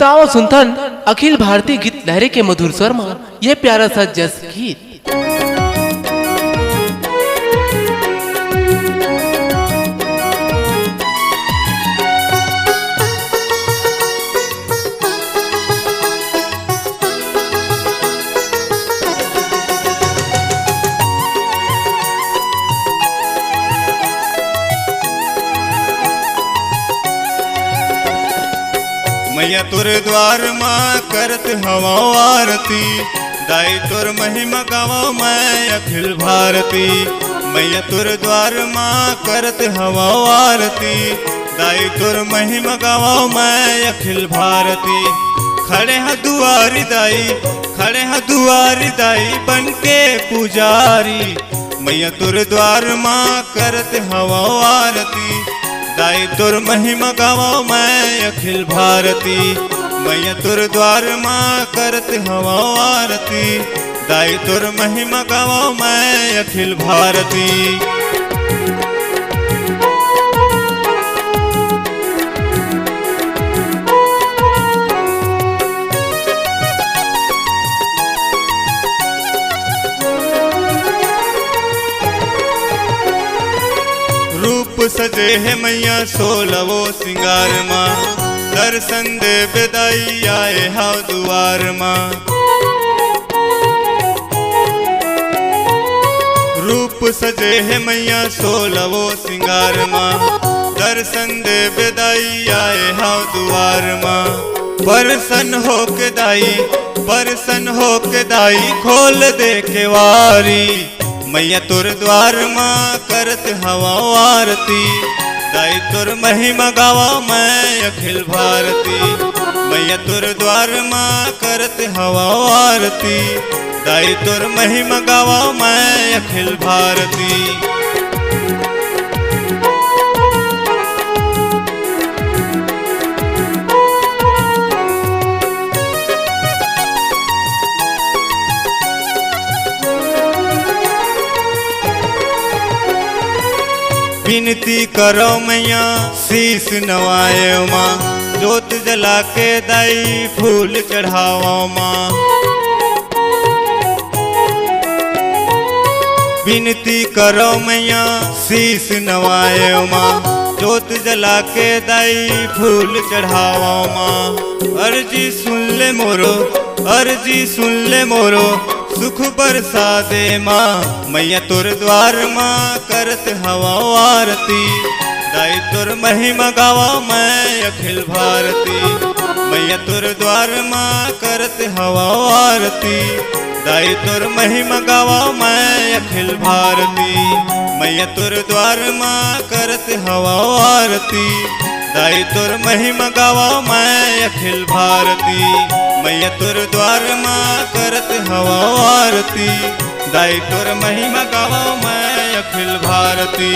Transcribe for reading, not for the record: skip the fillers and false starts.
ताओ सुनथन अखिल भारतीय गीत लहरे के मधुर स्वर में यह प्यारा सा जस गीत। मैया तुर द्वार माँ करत हवा आरती, दाई तुर महिमा गावा मैं अखिल भारती। मैया तुर द्वार माँ करत हवा आरती, दाई तुर महिमा गावा मैं अखिल भारती। खड़े हैं दुआरी दाई, खड़े हैं दुआरी दाई बन के पुजारी। मैया तुर द्वार माँ करत हवा आरती, दाई तुर महिमा गावा मैं अखिल भारती। मैया तुर द्वार माँ करत हवा आरती, दाई तुर महिमा गावा मैं अखिल भारती। रूप सजे है मैया सोलवो सिंगार माँ, दर्शन दे बेदाई आए हाव दुआर माँ। रूप सजे है मैया सोलवो सिंगार माँ, दर्शन दे बेदाई आए हाव दुआर माँ। बरसन हो के दाई, बरसन हो के दाई खोल दे के वारी। मैया तुर द्वार माँ करत हवा आरती, दाई तुर महिमा गावा मैं अखिल भारती। मैया तुर द्वार माँ करत हवा आरती, दाई तुर महिमा गावा मैं अखिल भारती। विनती करो मैया शीश नवाए माँ, जोत जला के दाई फूल चढ़ाओ माँ। विनती करो मैया शीश नवाए माँ, जोत जला के दाई फूल चढ़ाओ माँ। अर्जी सुन ले मोरो, अर्जी सुन ले मोरो, सुख बरसा दे माँ। मैया तुर द्वार माँ करत हवा आरती, दाई तुर महिमा गावा मैं अखिल भारती। मैया तुर द्वार माँ करत हवा आरती, दाई तुर महिमा गावा मैं अखिल भारती। मैया तुर द्वार माँ करत हवा आरती, दाई तुर महिमा गावा मैं अखिल भारती। मैया तुर द्वार माँ करत हवा आरती, दाई तुर महिमा गावा मैं अखिल भारती।